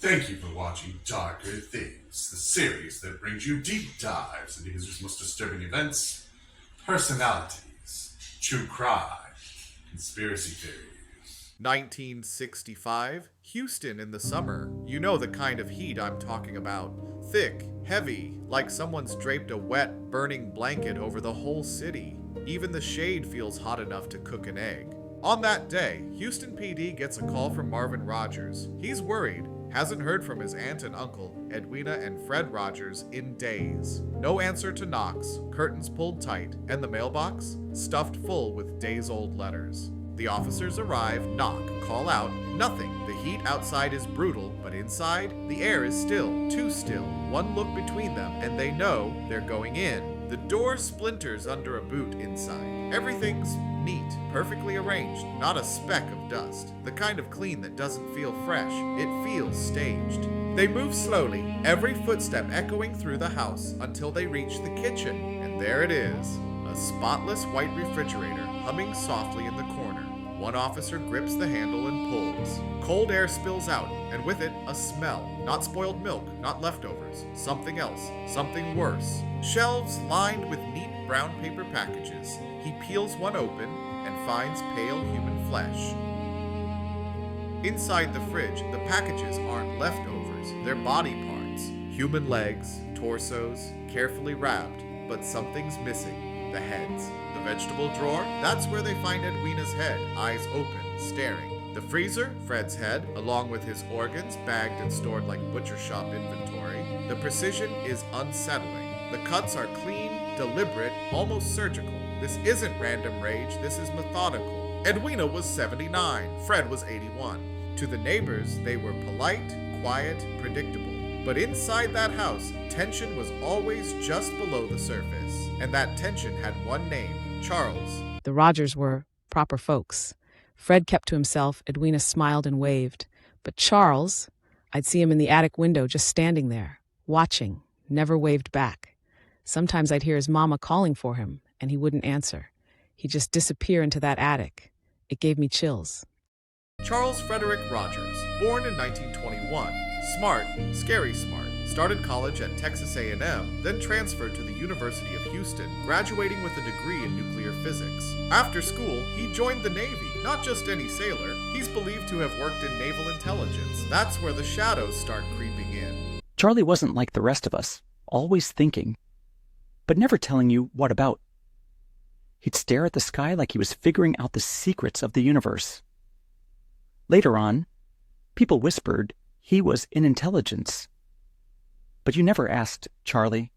Thank you for watching Darker Things, the series that brings you deep dives into history's most disturbing events, personalities, true crime, conspiracy theories. 1965, Houston in the summer. You know the kind of heat I'm talking about. Thick, heavy, like someone's draped a wet, burning blanket over the whole city. Even the shade feels hot enough to cook an egg. On that day, Houston PD gets a call from Marvin Rogers. He's worried. Hasn't heard from his aunt and uncle, Edwina and Fred Rogers, in days. No answer to knocks, curtains pulled tight, and the mailbox stuffed full with days-old letters. The officers arrive, knock, call out, nothing. The heat outside is brutal, but inside, the air is still, too still. One look between them, and they know they're going in. The door splinters under a boot inside. Everything's neat, perfectly arranged, not a speck of dust. The kind of clean that doesn't feel fresh, it feels staged. They move slowly, every footstep echoing through the house, until they reach the kitchen. And there it is, a spotless white refrigerator humming softly in the corner. One officer grips the handle and pulls. Cold air spills out, and with it, a smell. Not spoiled milk, not leftovers. Something else, something worse. Shelves lined with neat brown paper packages. He peels one open and finds pale human flesh. Inside the fridge, the packages aren't leftovers, they're body parts. Human legs, torsos, carefully wrapped, but something's missing. The heads. The vegetable drawer, that's where they find Edwina's head, eyes open, staring. The freezer, Fred's head, along with his organs, bagged and stored like butcher shop inventory. The precision is unsettling. The cuts are clean, deliberate, almost surgical. This isn't random rage, this is methodical. Edwina was 79, Fred was 81. To the neighbors, they were polite, quiet, predictable. But inside that house, tension was always just below the surface. And that tension had one name, Charles. The Rogers were proper folks. Fred kept to himself, Edwina smiled and waved. But Charles, I'd see him in the attic window just standing there, watching, never waved back. Sometimes I'd hear his mama calling for him, and he wouldn't answer. He'd just disappear into that attic. It gave me chills. Charles Frederick Rogers, born in 1921. Smart, scary smart. Started college at Texas A&M, then transferred to the University of Houston, graduating with a degree in nuclear physics. After school, he joined the Navy, not just any sailor. He's believed to have worked in Naval Intelligence. That's where the shadows start creeping in. Charlie wasn't like the rest of us, always thinking, but never telling you what about. He'd stare at the sky like he was figuring out the secrets of the universe. Later on, people whispered he was in intelligence. But you never asked, Charlie.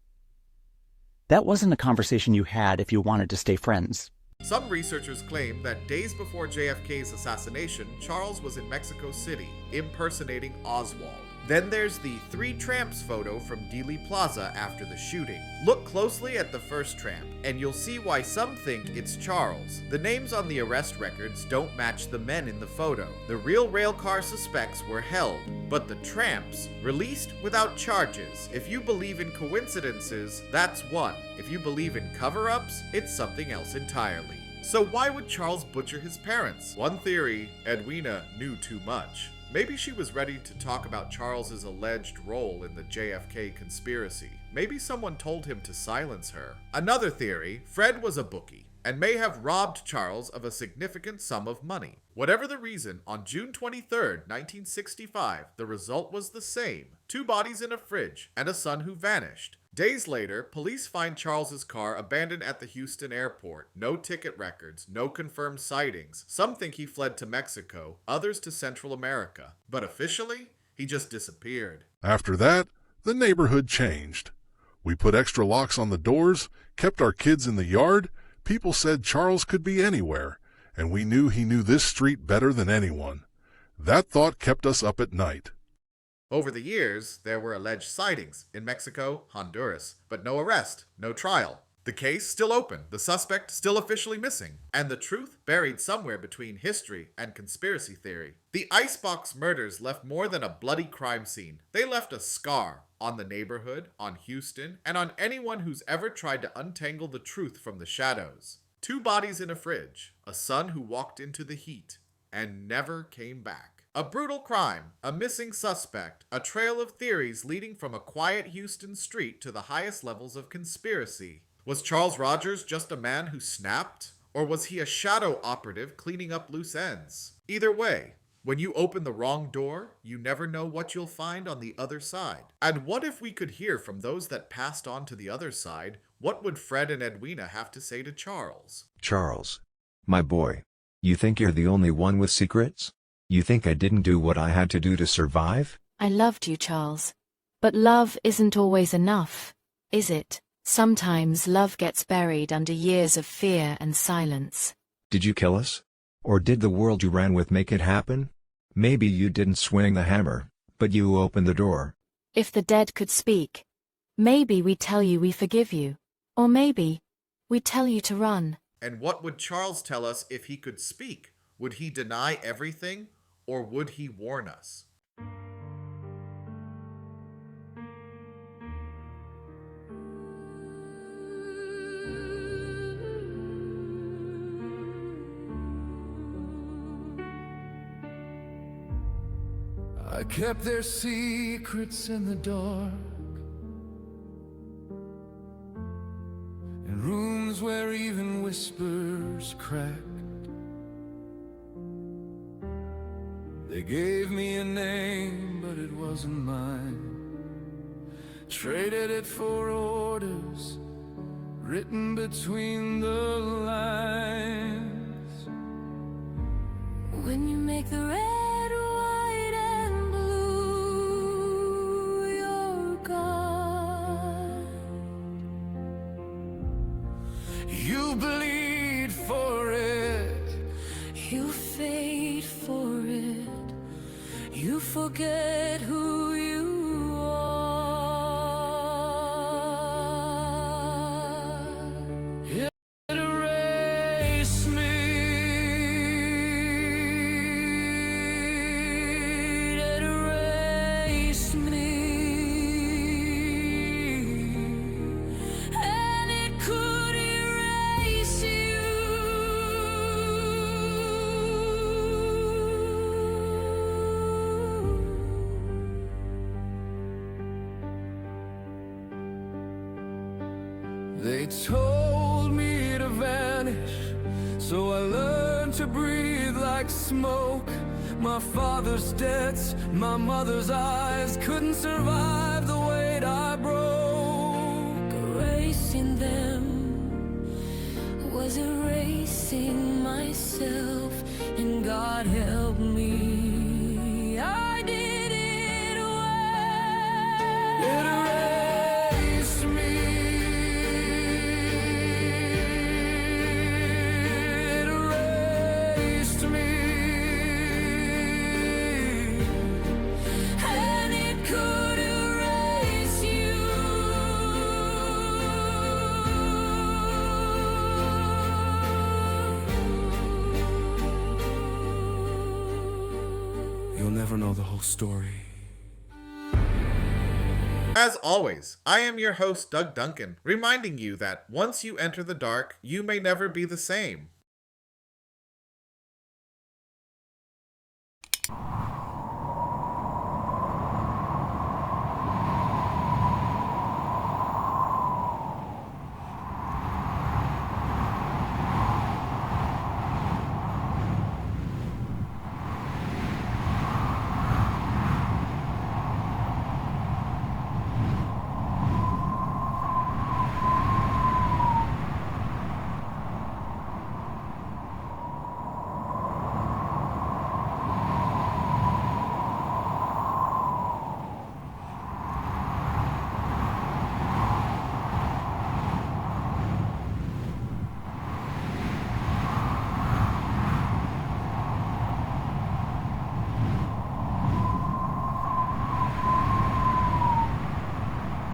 That wasn't a conversation you had if you wanted to stay friends. Some researchers claim that days before JFK's assassination, Charles was in Mexico City, impersonating Oswald. Then there's the three tramps photo from Dealey Plaza after the shooting. Look closely at the first tramp, and you'll see why some think it's Charles. The names on the arrest records don't match the men in the photo. The real railcar suspects were held, but the tramps released without charges. If you believe in coincidences, that's one. If you believe in cover-ups, it's something else entirely. So why would Charles butcher his parents? One theory, Edwina knew too much. Maybe she was ready to talk about Charles's alleged role in the JFK conspiracy. Maybe someone told him to silence her. Another theory, Fred was a bookie and may have robbed Charles of a significant sum of money. Whatever the reason, on June 23rd, 1965, the result was the same. 2 bodies in a fridge and a son who vanished. Days later, police find Charles's car abandoned at the Houston airport. No ticket records, no confirmed sightings. Some think he fled to Mexico, others to Central America. But officially, he just disappeared. After that, the neighborhood changed. We put extra locks on the doors, kept our kids in the yard. People said Charles could be anywhere, and we knew he knew this street better than anyone. That thought kept us up at night. Over the years, there were alleged sightings in Mexico, Honduras, but no arrest, no trial. The case still open, the suspect still officially missing, and the truth buried somewhere between history and conspiracy theory. The Icebox murders left more than a bloody crime scene. They left a scar on the neighborhood, on Houston, and on anyone who's ever tried to untangle the truth from the shadows. 2 bodies in a fridge, a son who walked into the heat and never came back. A brutal crime, a missing suspect, a trail of theories leading from a quiet Houston street to the highest levels of conspiracy. Was Charles Rogers just a man who snapped? Or was he a shadow operative cleaning up loose ends? Either way, when you open the wrong door, you never know what you'll find on the other side. And what if we could hear from those that passed on to the other side? What would Fred and Edwina have to say to Charles? Charles. My boy. You think you're the only one with secrets? You think I didn't do what I had to do to survive? I loved you, Charles. But love isn't always enough, is it? Sometimes love gets buried under years of fear and silence. Did you kill us? Or did the world you ran with make it happen? Maybe you didn't swing the hammer, but you opened the door. If the dead could speak, maybe we tell you we forgive you. Or maybe we tell you to run. And what would Charles tell us if he could speak? Would he deny everything, or would he warn us? I kept their secrets in the dark, in rooms where even whispers cracked. They gave me a name, but it wasn't mine. Traded it for orders written between the lines. When you make the red, white, and blue your guide, You bleed for it. you fade for it. You forget who you are. It erased me. It erased me. And it could erase you. They told me to vanish, so I learned to breathe like smoke. My father's debts, my mother's eyes couldn't survive the weight I broke. Erasing them was erasing myself, and God help me, I did it well. It erased me. It erased me. And it could erase you. You'll never know the whole story. As always, I am your host, Doug Duncan, reminding you that once you enter the dark, you may never be the same.